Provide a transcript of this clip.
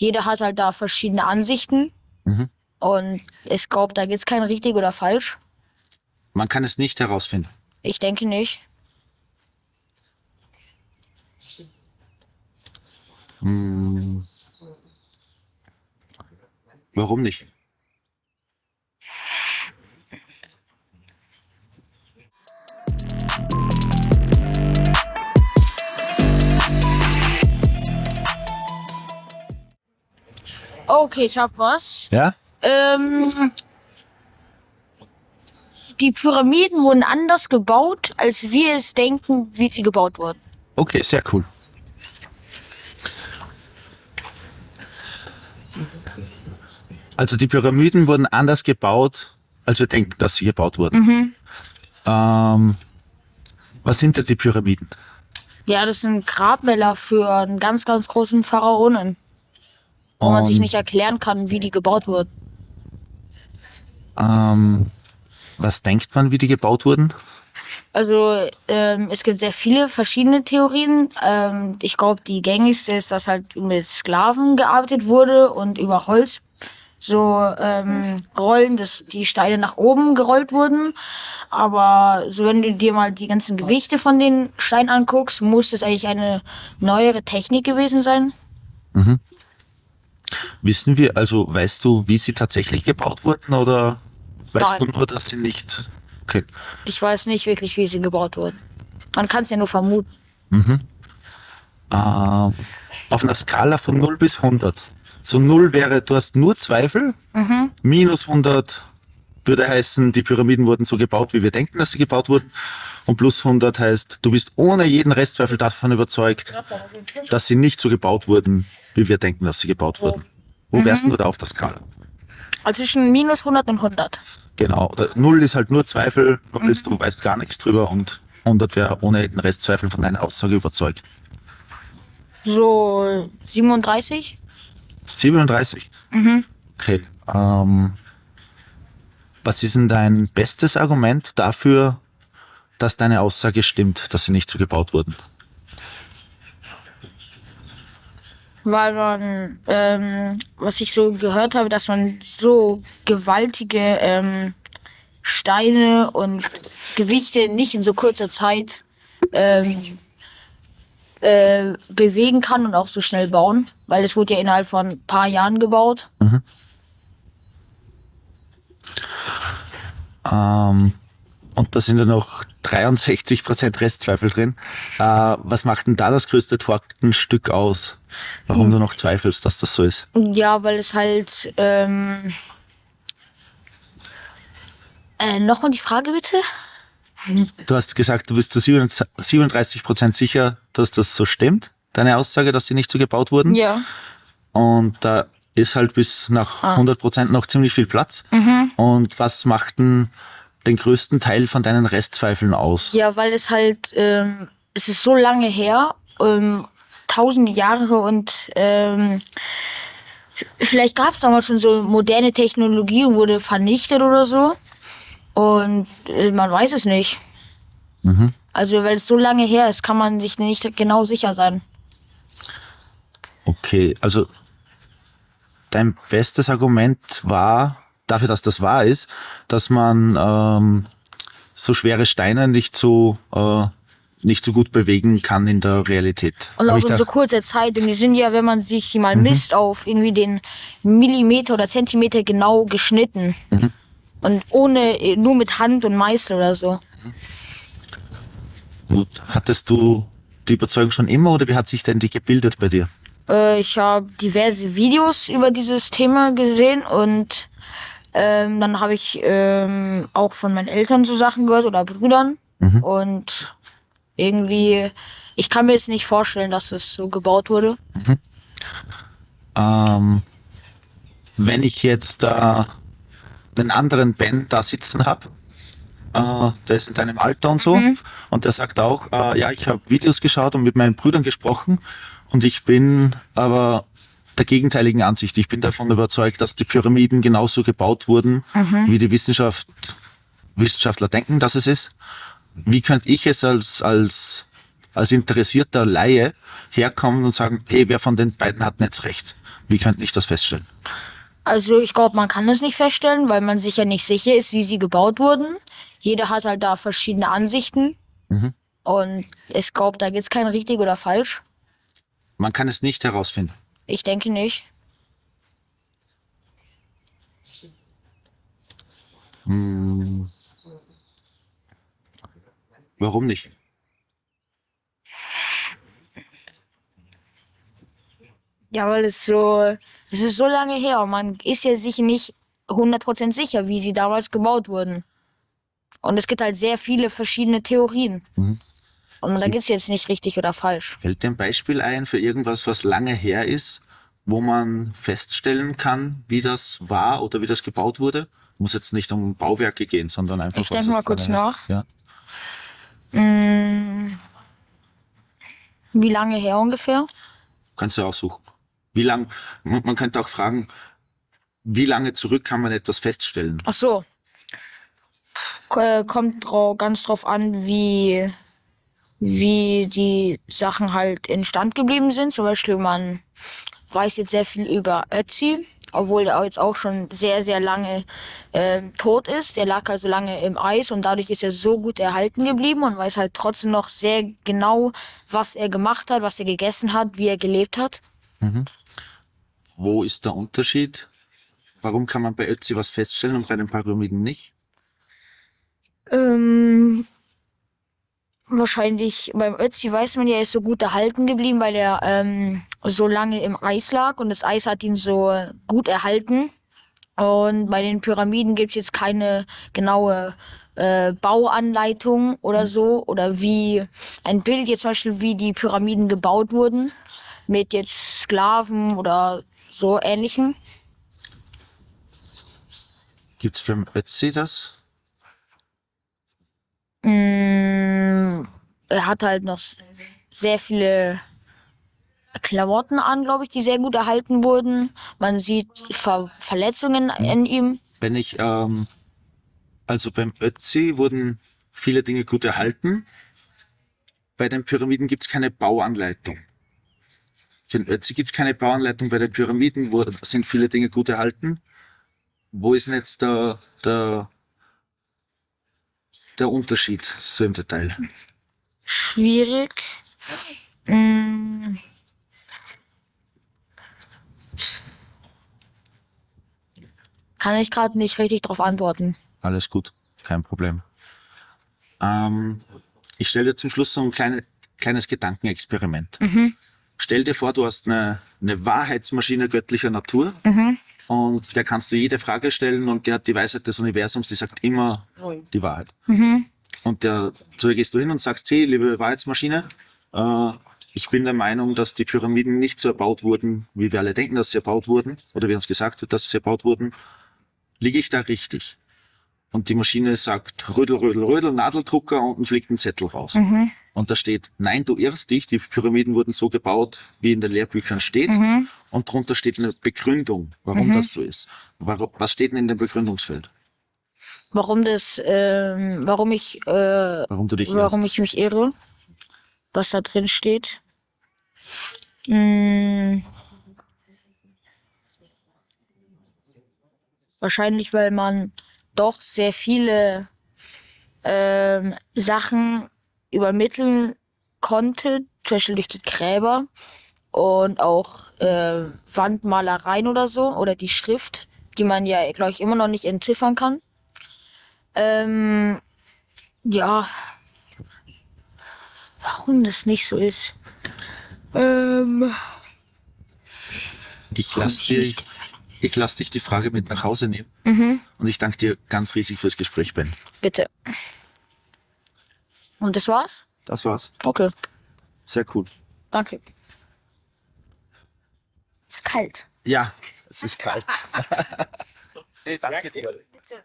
jeder hat halt da verschiedene Ansichten. Und ich glaube, da gibt's kein richtig oder falsch. Man kann es nicht herausfinden. Ich denke nicht. Warum nicht? Okay, ich hab was. Ja? Die Pyramiden wurden anders gebaut, als wir es denken, wie sie gebaut wurden. Okay, sehr cool. Also die Pyramiden wurden anders gebaut, als wir denken, dass sie gebaut wurden. Was sind denn die Pyramiden? Ja, das sind Grabmäler für einen ganz, ganz großen Pharaonen, wo man sich nicht erklären kann, wie die gebaut wurden. Was denkt man, wie die gebaut wurden? Also es gibt sehr viele verschiedene Theorien. Ich glaube, die gängigste ist, dass halt mit Sklaven gearbeitet wurde und über Holz so Rollen, dass die Steine nach oben gerollt wurden. Aber so wenn du dir mal die ganzen Gewichte von den Steinen anguckst, muss es eigentlich eine neuere Technik gewesen sein. Wissen wir, also weißt du, wie sie tatsächlich gebaut wurden oder weißt Nein. du nur, dass sie nicht... Okay. Ich weiß nicht wirklich, wie sie gebaut wurden. Man kann es ja nur vermuten. Auf einer Skala von 0 bis 100. So 0 wäre, du hast nur Zweifel. Minus 100 würde heißen, die Pyramiden wurden so gebaut, wie wir denken, dass sie gebaut wurden. Und plus 100 heißt, du bist ohne jeden Restzweifel davon überzeugt, dass sie nicht so gebaut wurden, wie wir denken, dass sie gebaut wurden. Wo wärst du da auf der Skala? Also zwischen minus 100 und 100. Genau. 0 ist halt nur Zweifel, 0 ist, du weißt gar nichts drüber und 100 wäre ohne jeden Restzweifel von deiner Aussage überzeugt. So 37? 37? Okay. Was ist denn dein bestes Argument dafür, dass deine Aussage stimmt, dass sie nicht so gebaut wurden? Weil man, was ich so gehört habe, dass man so gewaltige Steine und Gewichte nicht in so kurzer Zeit bewegen kann und auch so schnell bauen, weil es wurde ja innerhalb von ein paar Jahren gebaut. Und da sind ja noch 63% Restzweifel drin. Was macht denn da das größte Tortenstück aus? Warum du noch zweifelst, dass das so ist? Ja, weil es halt nochmal die Frage bitte? Du hast gesagt, du bist zu 37% sicher, dass das so stimmt, deine Aussage, dass sie nicht so gebaut wurden. Ja. Und da ist halt bis nach 100% noch ziemlich viel Platz. Und was macht denn den größten Teil von deinen Restzweifeln aus? Ja, weil es halt, es ist so lange her, tausende Jahre und vielleicht gab es damals schon so moderne Technologie und wurde vernichtet oder so. Und man weiß es nicht. Also, weil es so lange her ist, kann man sich nicht genau sicher sein. Okay, also dein bestes Argument war, dafür, dass das wahr ist, dass man so schwere Steine nicht so gut bewegen kann in der Realität. Und Hab auch ich in da- so kurzer Zeit. Und die sind ja, wenn man sich die mal misst, auf irgendwie den Millimeter oder Zentimeter genau geschnitten. Und nur mit Hand und Meißel oder so. Gut. Hattest du die Überzeugung schon immer oder wie hat sich denn die gebildet bei dir? Ich habe diverse Videos über dieses Thema gesehen und dann habe ich auch von meinen Eltern so Sachen gehört oder Brüdern. Und irgendwie, ich kann mir jetzt nicht vorstellen, dass es so gebaut wurde. Wenn ich jetzt einen anderen Ben da sitzen habe, der ist in deinem Alter und so, und der sagt auch, ja, ich habe Videos geschaut und mit meinen Brüdern gesprochen und ich bin aber der gegenteiligen Ansicht. Ich bin davon überzeugt, dass die Pyramiden genauso gebaut wurden, wie die Wissenschaftler denken, dass es ist. Wie könnte ich es als interessierter Laie herkommen und sagen, hey, wer von den beiden hat denn jetzt recht? Wie könnte ich das feststellen? Also ich glaube, man kann es nicht feststellen, weil man sich ja nicht sicher ist, wie sie gebaut wurden. Jeder hat halt da verschiedene Ansichten. Und ich glaube, da gibt's kein richtig oder falsch. Man kann es nicht herausfinden. Ich denke nicht. Warum nicht? Ja, weil es ist so lange her und man ist ja sich nicht 100% sicher, wie sie damals gebaut wurden. Und es gibt halt sehr viele verschiedene Theorien. Und da gibt's jetzt nicht richtig oder falsch. Fällt dir ein Beispiel ein für irgendwas, was lange her ist, wo man feststellen kann, wie das war oder wie das gebaut wurde? Muss jetzt nicht um Bauwerke gehen, sondern einfach Ich denke mal kurz nach. Ja. Wie lange her ungefähr? Kannst du aussuchen. Wie lang, man könnte auch fragen, wie lange zurück kann man etwas feststellen? Ach so. Kommt ganz drauf an, wie die Sachen halt instand geblieben sind. Zum Beispiel, man weiß jetzt sehr viel über Ötzi, obwohl er jetzt auch schon sehr, sehr lange tot ist. Er lag also lange im Eis und dadurch ist er so gut erhalten geblieben und weiß halt trotzdem noch sehr genau, was er gemacht hat, was er gegessen hat, wie er gelebt hat. Wo ist der Unterschied? Warum kann man bei Ötzi was feststellen und bei den Pyramiden nicht? Wahrscheinlich beim Ötzi weiß man ja, er ist so gut erhalten geblieben, weil er so lange im Eis lag und das Eis hat ihn so gut erhalten. Und bei den Pyramiden gibt es jetzt keine genaue Bauanleitung oder so oder wie ein Bild jetzt zum Beispiel, wie die Pyramiden gebaut wurden mit jetzt Sklaven oder so ähnlichem. Gibt es beim Ötzi das? Er hat halt noch sehr viele Klamotten an, glaube ich, die sehr gut erhalten wurden. Man sieht Verletzungen in ihm. Wenn ich, also beim Ötzi wurden viele Dinge gut erhalten. Bei den Pyramiden gibt es keine Bauanleitung. Für den Ötzi gibt es keine Bauanleitung. Bei den Pyramiden sind viele Dinge gut erhalten. Wo ist denn jetzt der Unterschied so im Detail? Schwierig. Kann ich gerade nicht richtig drauf antworten. Alles gut, kein Problem. Ich stelle dir zum Schluss so ein kleines Gedankenexperiment. Stell dir vor, du hast eine Wahrheitsmaschine göttlicher Natur und der kannst du jede Frage stellen und der hat die Weisheit des Universums, die sagt immer die Wahrheit. Und zu der gehst du hin und sagst, hey, liebe Wahrheitsmaschine, ich bin der Meinung, dass die Pyramiden nicht so erbaut wurden, wie wir alle denken, dass sie erbaut wurden, oder wie uns gesagt wird, dass sie erbaut wurden. Liege ich da richtig? Und die Maschine sagt, Rödel, Rödel, Rödel, Nadeldrucker, unten fliegt ein Zettel raus. Und da steht, nein, du irrst dich, die Pyramiden wurden so gebaut, wie in den Lehrbüchern steht. Und drunter steht eine Begründung, warum das so ist. Was steht denn in dem Begründungsfeld? Warum du dich warum ich mich irre, was da drin steht. Wahrscheinlich, weil man doch sehr viele Sachen übermitteln konnte, zum Beispiel durch die Gräber und auch Wandmalereien oder so oder die Schrift, die man ja, glaube ich, immer noch nicht entziffern kann. Ja, warum das nicht so ist. Ich lass dich die Frage mit nach Hause nehmen. Und ich danke dir ganz riesig fürs Gespräch, Ben. Bitte. Und das war's? Das war's. Okay, Sehr cool. danke. Ist kalt. Ja, es ist kalt. Hey, danke dir. Bitte.